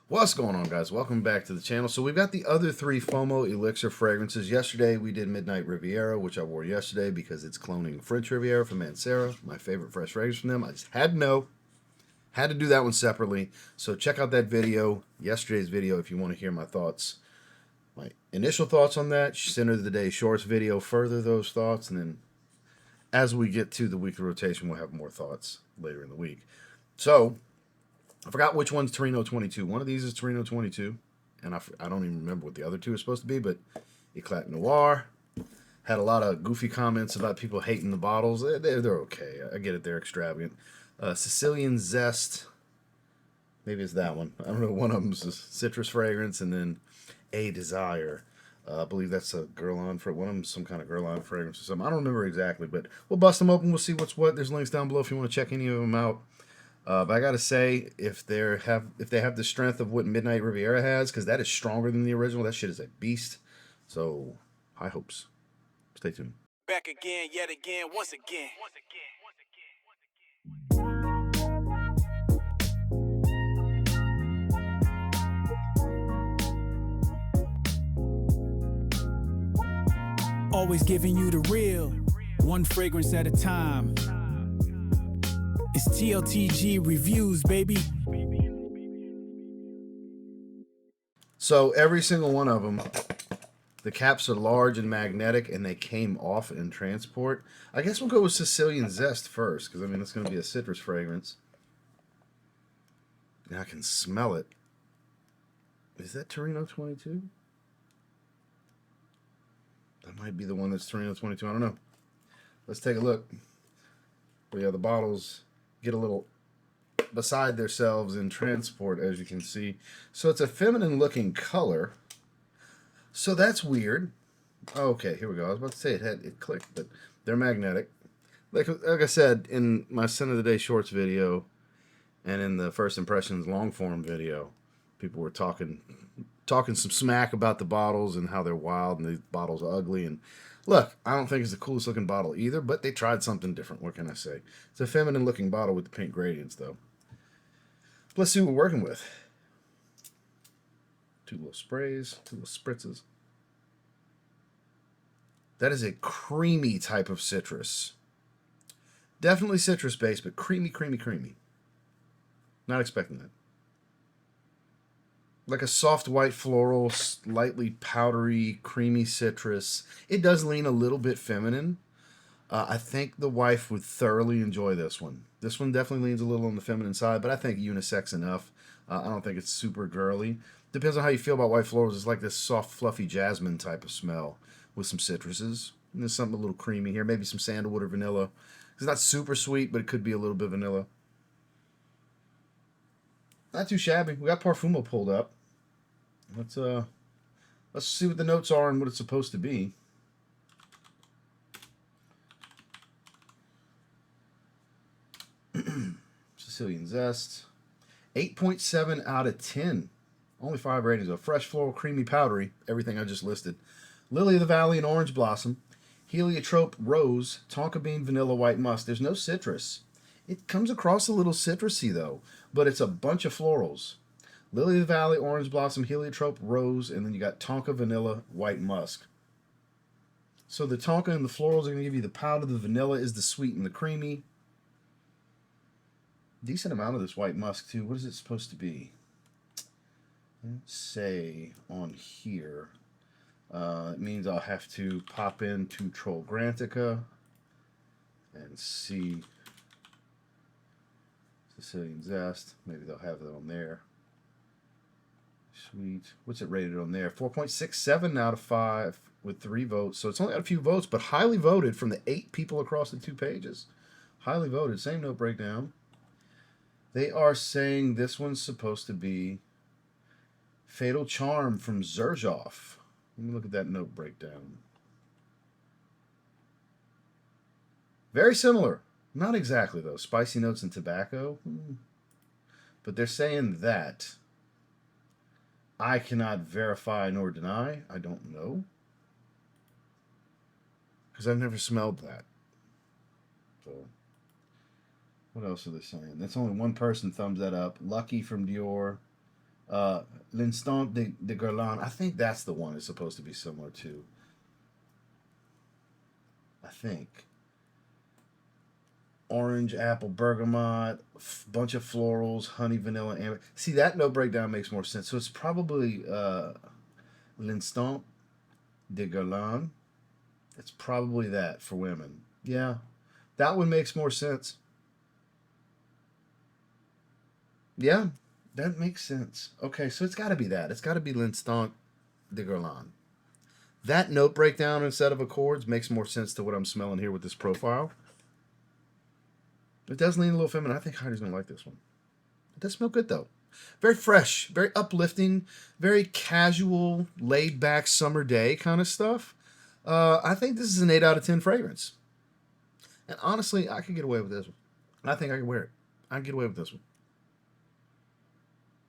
What's going on, guys? Welcome back to the channel. So we've got the other three Fomo Elixir fragrances. Yesterday we did Midnight Riviera, which I wore yesterday because it's cloning French Riviera from Mancera, my favorite fresh fragrance from them. I just had to know, had to do that one separately. So check out that video, yesterday's video, if you want to hear my thoughts, my initial thoughts on that. Center of the Day Shorts video, further those thoughts, and then as we get to the weekly rotation, we'll have more thoughts later in the week. So I forgot which one's Torino 22. One of these is Torino 22, and I don't even remember what the other two are supposed to be, but Eclat Noir had a lot of goofy comments about people hating the bottles. They're okay. I get it. They're extravagant. Sicilian Zest, maybe it's that one. I don't know. One of them's a citrus fragrance, and then A Desire. I believe that's a girl on for one of them, some kind of girl on fragrance or something. I don't remember exactly, but we'll bust them open. We'll see what's what. There's links down below if you want to check any of them out. But I gotta say, if they have the strength of what Midnight Riviera has, because that is stronger than the original, that shit is a beast. So, high hopes. Stay tuned. Back again, yet again, once again. Always giving you the real, one fragrance at a time. It's TLTG reviews, baby. So every single one of them, the caps are large and magnetic, and they came off in transport. I guess we'll go with Sicilian Zest first, because I mean it's going to be a citrus fragrance, and I can smell it. Is that Torino 22? That might be the one that's Torino 22. I don't know. Let's take a look. But yeah, the bottles get a little beside themselves in transport, as you can see. So it's a feminine looking color. So that's weird. Okay, here we go. I was about to say it clicked, but they're magnetic. Like I said in my Center of the Day Shorts video and in the First Impressions long form video, people were talking some smack about the bottles and how they're wild and the bottles are ugly. And look, I don't think it's the coolest looking bottle either, but they tried something different. What can I say? It's a feminine looking bottle with the pink gradients, though. Let's see what we're working with. Two little sprays, two little spritzes. That is a creamy type of citrus. Definitely citrus based, but creamy, creamy, creamy. Not expecting that. Like a soft white floral, slightly powdery, creamy citrus. It does lean a little bit feminine. I think the wife would thoroughly enjoy this one. This one definitely leans a little on the feminine side, but I think unisex enough. I don't think it's super girly. Depends on how you feel about white florals. It's like this soft, fluffy jasmine type of smell with some citruses. And there's something a little creamy here. Maybe some sandalwood or vanilla. It's not super sweet, but it could be a little bit vanilla. Not too shabby. We got Parfumo pulled up. Let's see what the notes are and what it's supposed to be. Sicilian Zest. 8.7 out of 10. Only 5 ratings though. Fresh floral, creamy, powdery. Everything I just listed. Lily of the Valley and Orange Blossom. Heliotrope Rose. Tonka Bean Vanilla White Musk. There's no citrus. It comes across a little citrusy though, but it's a bunch of florals. Lily of the Valley, Orange Blossom, Heliotrope Rose, and then you got Tonka Vanilla White Musk. So the Tonka and the florals are going to give you the powder. The vanilla is the sweet and the creamy. Decent amount of this white musk too. What is it supposed to be? Let's say on here. It means I'll have to pop into Troll Grantica and see Sicilian Zest. Maybe they'll have that on there. Sweet. What's it rated on there? 4.67 out of 5 with 3 votes. So it's only got a few votes, but highly voted from the 8 people across the 2 pages. Highly voted. Same note breakdown. They are saying this one's supposed to be Fatal Charm from Xerjoff. Let me look at that note breakdown. Very similar. Not exactly, though. Spicy notes and tobacco. But they're saying that. I cannot verify nor deny. I don't know. Because I've never smelled that. So, what else are they saying? That's only one person thumbs that up. Lucky from Dior. L'Instant de Guerlain. I think that's the one it's supposed to be similar to. I think. Orange, apple, bergamot, bunch of florals, honey, vanilla, amber. See, that note breakdown makes more sense. So it's probably L'Instant de Guerlain. It's probably that for women. Yeah, that one makes more sense. Yeah, that makes sense. Okay, so it's got to be that. It's got to be L'Instant de Guerlain. That note breakdown instead of accords makes more sense to what I'm smelling here with this profile. It does lean a little feminine. I think Heidi's going to like this one. It does smell good, though. Very fresh, very uplifting, very casual, laid-back summer day kind of stuff. I think this is an 8 out of 10 fragrance. And honestly, I could get away with this one. I think I could wear it. I can get away with this one.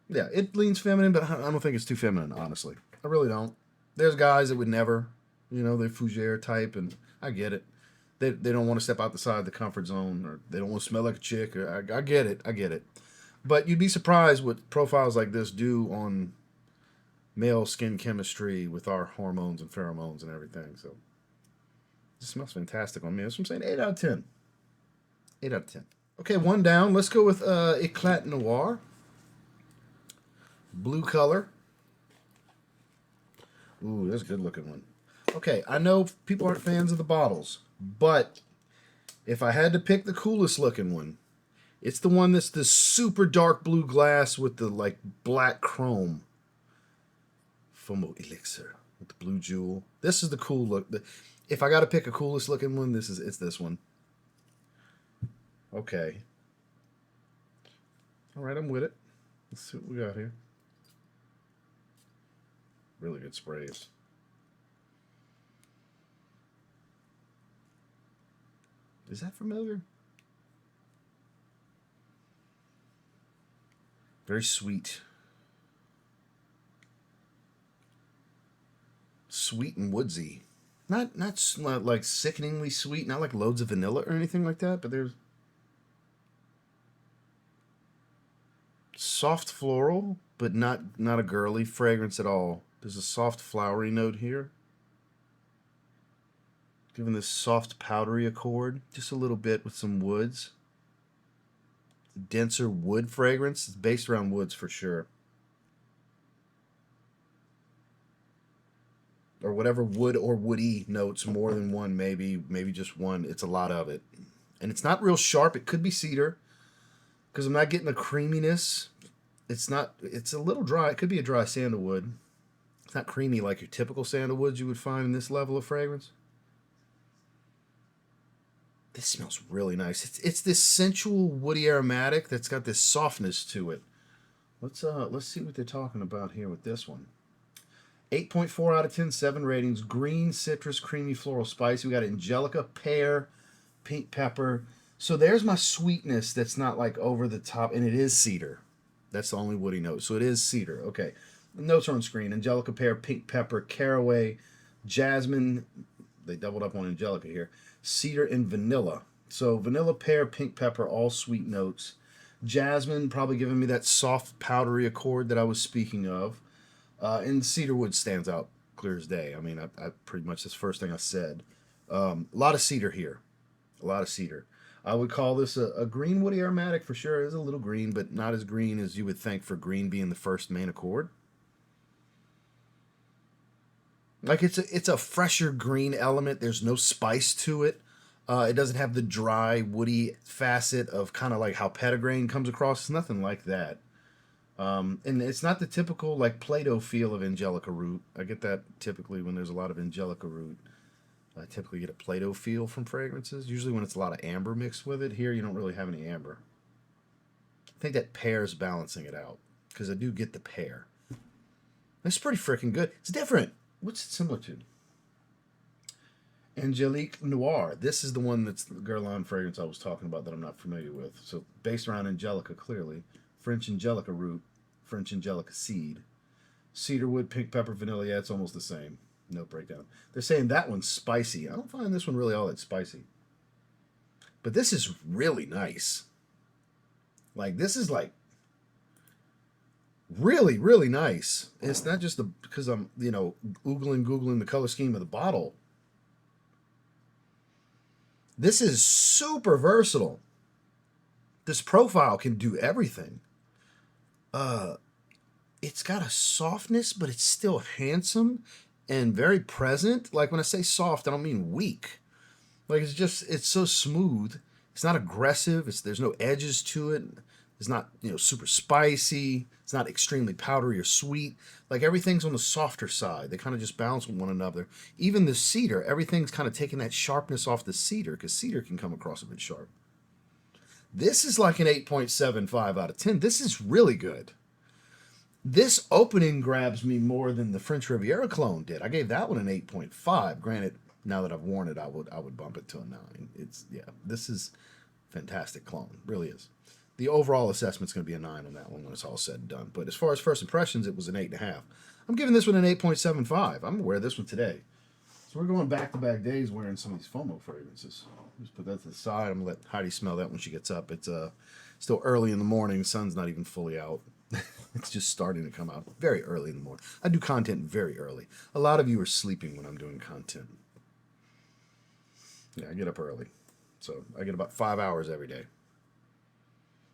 Yeah, it leans feminine, but I don't think it's too feminine, honestly. I really don't. There's guys that would never, they're fougere type, and I get it. They don't want to step outside the comfort zone, or they don't want to smell like a chick. Or I get it. I get it. But you'd be surprised what profiles like this do on male skin chemistry with our hormones and pheromones and everything. So this smells fantastic on me. That's what I'm saying. 8 out of 10. 8 out of 10. Okay, one down. Let's go with Eclat Noir. Blue color. Ooh, that's a good looking one. Okay, I know people aren't fans of the bottles, but if I had to pick the coolest looking one, it's the one that's the super dark blue glass with the like black chrome. Fomo Elixir with the blue jewel. This is the cool look. If I got to pick a coolest looking one, it's this one. Okay. All right, I'm with it. Let's see what we got here. Really good sprays. Is that familiar? Very sweet. Sweet and woodsy. Not like sickeningly sweet, not like loads of vanilla or anything like that, but there's soft floral, but not a girly fragrance at all. There's a soft flowery note here. Giving this soft powdery accord, just a little bit with some woods. Denser wood fragrance. It's based around woods for sure. Or whatever wood or woody notes, more than one, maybe just one. It's a lot of it. And it's not real sharp. It could be cedar, because I'm not getting the creaminess. It's a little dry. It could be a dry sandalwood. It's not creamy like your typical sandalwoods you would find in this level of fragrance. This smells really nice. It's this sensual woody aromatic that's got this softness to it. Let's see what they're talking about here with this one. 8.4 out of 10, 7 ratings. Green, citrus, creamy, floral, spicy. We got Angelica, pear, pink pepper. So there's my sweetness that's not like over the top, and it is cedar. That's the only woody note. So it is cedar. Okay. The notes are on screen. Angelica, pear, pink pepper, caraway, jasmine. They doubled up on Angelica here. Cedar and vanilla. So vanilla, pear, pink pepper, all sweet notes. Jasmine probably giving me that soft powdery accord that I was speaking of. And cedarwood stands out clear as day. I mean, I pretty much, that's the first thing I said. A lot of cedar here. A lot of cedar. I would call this a green woody aromatic for sure. It is a little green, but not as green as you would think for green being the first main accord. Like it's a fresher green element. There's no spice to it. It doesn't have the dry woody facet of kind of like how petitgrain comes across. It's nothing like that. And it's not the typical like Play-Doh feel of Angelica root. I get that typically when there's a lot of Angelica root. I typically get a Play-Doh feel from fragrances. Usually when it's a lot of amber mixed with it. Here you don't really have any amber. I think that pear's balancing it out, because I do get the pear. It's pretty freaking good. It's different. What's it similar to? Eclat Noir. This is the one that's the Guerlain fragrance I was talking about that I'm not familiar with. So based around Angelica, clearly. French Angelica root, French Angelica seed. Cedarwood, pink pepper, vanilla. Yeah, it's almost the same. No breakdown. They're saying that one's spicy. I don't find this one really all that spicy. But this is really nice. Like, this is like Really, really nice. And it's not just because I'm, googling the color scheme of the bottle. This is super versatile. This profile can do everything. It's got a softness, but it's still handsome and very present. Like when I say soft, I don't mean weak. Like it's so smooth. It's not aggressive. There's no edges to it. It's not, super spicy. It's not extremely powdery or sweet. Like everything's on the softer side. They kind of just balance with one another. Even the cedar, everything's kind of taking that sharpness off the cedar because cedar can come across a bit sharp. This is like an 8.75 out of 10. This is really good. This opening grabs me more than the French Riviera clone did. I gave that one an 8.5. Granted, now that I've worn it, I would bump it to a 9. This is fantastic clone. Really is. The overall assessment's going to be a 9 on that one when it's all said and done. But as far as first impressions, it was an 8.5. I'm giving this one an 8.75. I'm going to wear this one today. So we're going back-to-back days wearing some of these Fomo fragrances. Just put that to the side. I'm going to let Heidi smell that when she gets up. It's still early in the morning. The sun's not even fully out. It's just starting to come out very early in the morning. I do content very early. A lot of you are sleeping when I'm doing content. Yeah, I get up early. So I get about 5 hours every day.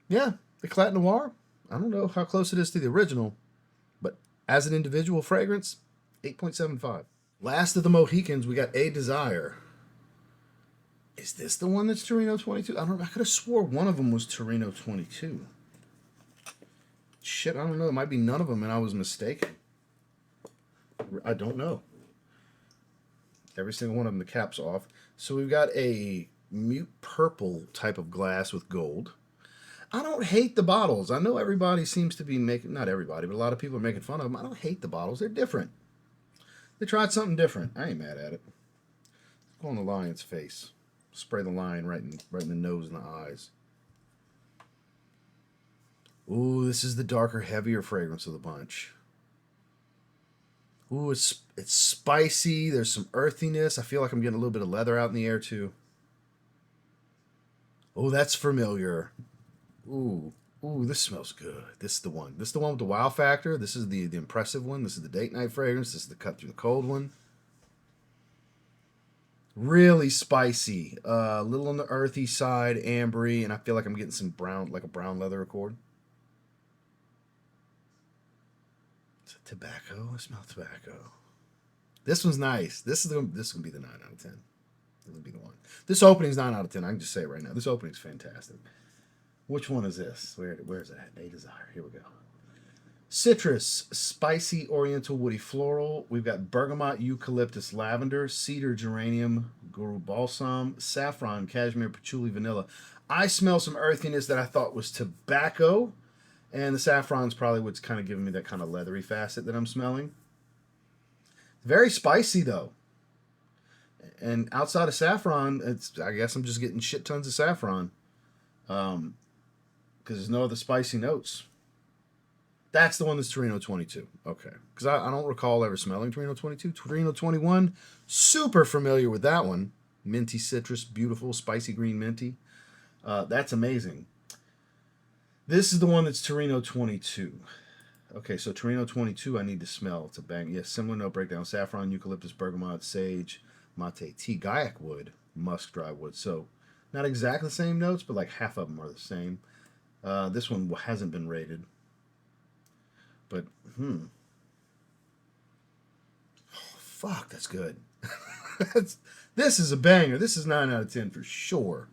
Yeah, the Eclat Noir. I don't know how close it is to the original, but as an individual fragrance, 8.75. Last of the Mohicans, we got A Desire. Is this the one that's Torino 22? I could have swore one of them was Torino 22. Shit, I don't know. It might be none of them, and I was mistaken. I don't know. Every single one of them, the cap's off. So we've got a mute purple type of glass with gold. I don't hate the bottles. I know everybody seems to be making, not everybody, but a lot of people are making fun of them. I don't hate the bottles. They're different. They tried something different. I ain't mad at it. Go on the lion's face. Spray the lion right in the nose and the eyes. Ooh, this is the darker, heavier fragrance of the bunch. Ooh, it's spicy. There's some earthiness. I feel like I'm getting a little bit of leather out in the air too. Oh, that's familiar. Ooh, this smells good. This is the one. This is the one with the wow factor. This is the impressive one. This is the date night fragrance. This is the cut through the cold one. Really spicy. A little on the earthy side, ambery, and I feel like I'm getting some brown, like a brown leather accord. Is it tobacco? I smell tobacco. This one's nice. This is going to be the 9 out of 10. This will be the one. This opening's 9 out of 10. I can just say it right now. This opening's fantastic. Which one is this? Where's that? A Desire. Here we go. Citrus, spicy, oriental, woody, floral. We've got bergamot, eucalyptus, lavender, cedar, geranium, guru balsam, saffron, cashmere, patchouli, vanilla. I smell some earthiness that I thought was tobacco, and the saffron's probably what's kind of giving me that kind of leathery facet that I'm smelling. Very spicy though. And outside of saffron, I guess I'm just getting shit tons of saffron. Because there's no other spicy notes. That's the one that's Torino 22. Okay. Because I don't recall ever smelling Torino 22. Torino 21, super familiar with that one. Minty citrus, beautiful, spicy green minty. That's amazing. This is the one that's Torino 22. Okay, so Torino 22 I need to smell. It's a bang. Yes, similar note breakdown. Saffron, eucalyptus, bergamot, sage, mate, tea, gaiac wood, musk, dry wood. So not exactly the same notes, but like half of them are the same. This one hasn't been rated. But, oh, fuck, that's good. This is a banger. This is 9 out of 10 for sure.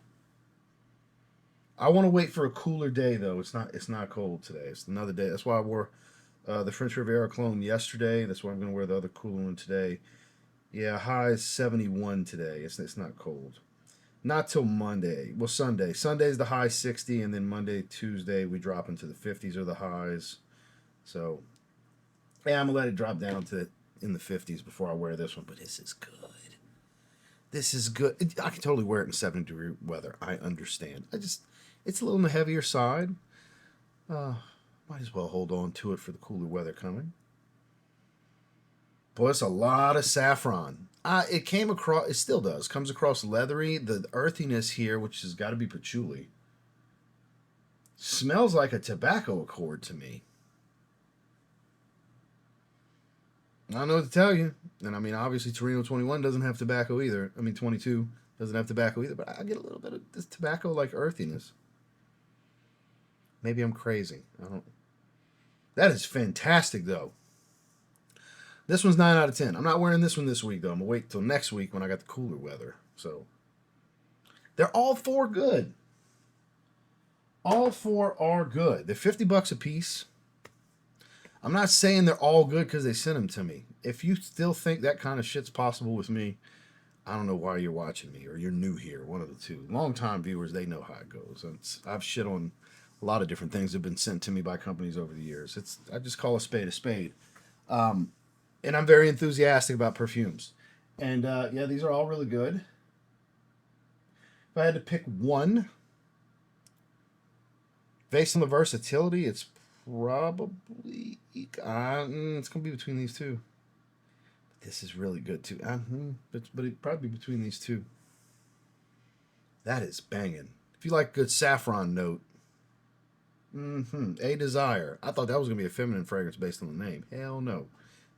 I want to wait for a cooler day, though. It's not cold today. It's another day. That's why I wore the French Riviera cologne yesterday. That's why I'm going to wear the other cooler one today. Yeah, high is 71 today. It's not cold. Not till Monday. Well, Sunday. Sunday's the high 60, and then Monday, Tuesday, we drop into the 50s are the highs. So, yeah, I'm going to let it drop down to in the 50s before I wear this one. But this is good. This is good. I can totally wear it in 70-degree weather. I understand. It's a little on the heavier side. Might as well hold on to it for the cooler weather coming. Boy, it's a lot of saffron. It came across, it still does, comes across leathery. The earthiness here, which has got to be patchouli, smells like a tobacco accord to me. I don't know what to tell you. And I mean, obviously, Torino 21 doesn't have tobacco either. I mean, 22 doesn't have tobacco either. But I get a little bit of this tobacco-like earthiness. Maybe I'm crazy. I don't. That is fantastic, though. This one's 9 out of 10. I'm not wearing this one this week, though. I'm going to wait till next week when I got the cooler weather. So, they're all four good. All four are good. They're $50 a piece. I'm not saying they're all good because they sent them to me. If you still think that kind of shit's possible with me, I don't know why you're watching me or you're new here. One of the two. Long-time viewers, they know how it goes. I've shit on a lot of different things that have been sent to me by companies over the years. I just call a spade a spade. And I'm very enthusiastic about perfumes. And yeah, these are all really good. If I had to pick one, based on the versatility, it's probably it's gonna be between these two. This is really good too. But it'd probably be between these two. That is banging. If you like good saffron note, A Desire. I thought that was gonna be a feminine fragrance based on the name. Hell no.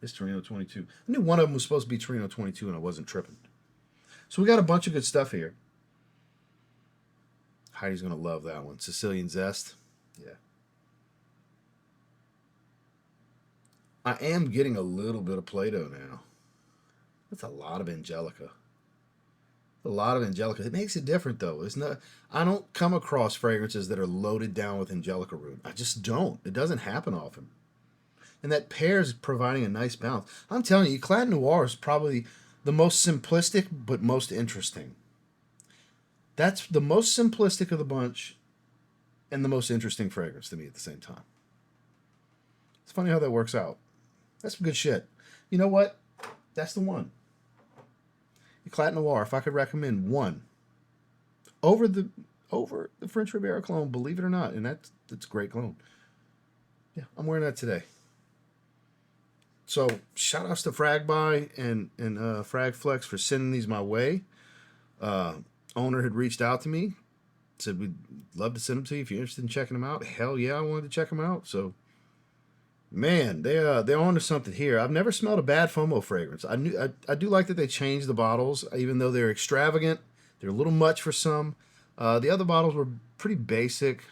It's Torino 22. I knew one of them was supposed to be Torino 22, and I wasn't tripping. So we got a bunch of good stuff here. Heidi's gonna love that one. Sicilian Zest. Yeah. I am getting a little bit of Play-Doh now. That's a lot of Angelica. A lot of Angelica. It makes it different though. It's not. I don't come across fragrances that are loaded down with Angelica root. I just don't. It doesn't happen often. And that pair is providing a nice balance. I'm telling you, Eclat Noir is probably the most simplistic but most interesting. That's the most simplistic of the bunch and the most interesting fragrance to me at the same time. It's funny how that works out. That's some good shit. You know what? That's the one. Eclat Noir, if I could recommend one over the French Riviera cologne, believe it or not, and that's a great cologne. Yeah, I'm wearing that today. So shout outs to Fragbuy and Fragflex for sending these my way. Owner had reached out to me, said we'd love to send them to you if you're interested in checking them out. Hell yeah, I wanted to check them out. So man, they're on to something here. I've never smelled a bad Fomo fragrance. I do like that they changed the bottles, even though they're extravagant. They're a little much for some. The other bottles were pretty basic.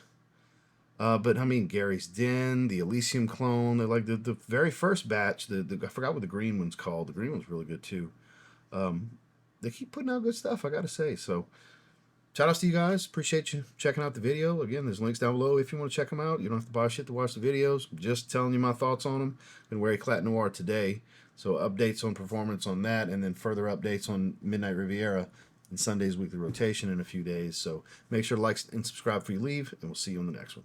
But I mean, Gary's Den, the Elysium clone, they're like the very first batch. I forgot what the green one's called. The green one's really good too. They keep putting out good stuff, I gotta say. So, shout outs to you guys. Appreciate you checking out the video. Again, there's links down below if you want to check them out. You don't have to buy shit to watch the videos. I'm just telling you my thoughts on them. Been wearing Eclat Noir today. So updates on performance on that, and then further updates on Midnight Riviera and Sunday's weekly rotation in a few days. So make sure to like and subscribe before you leave, and we'll see you on the next one.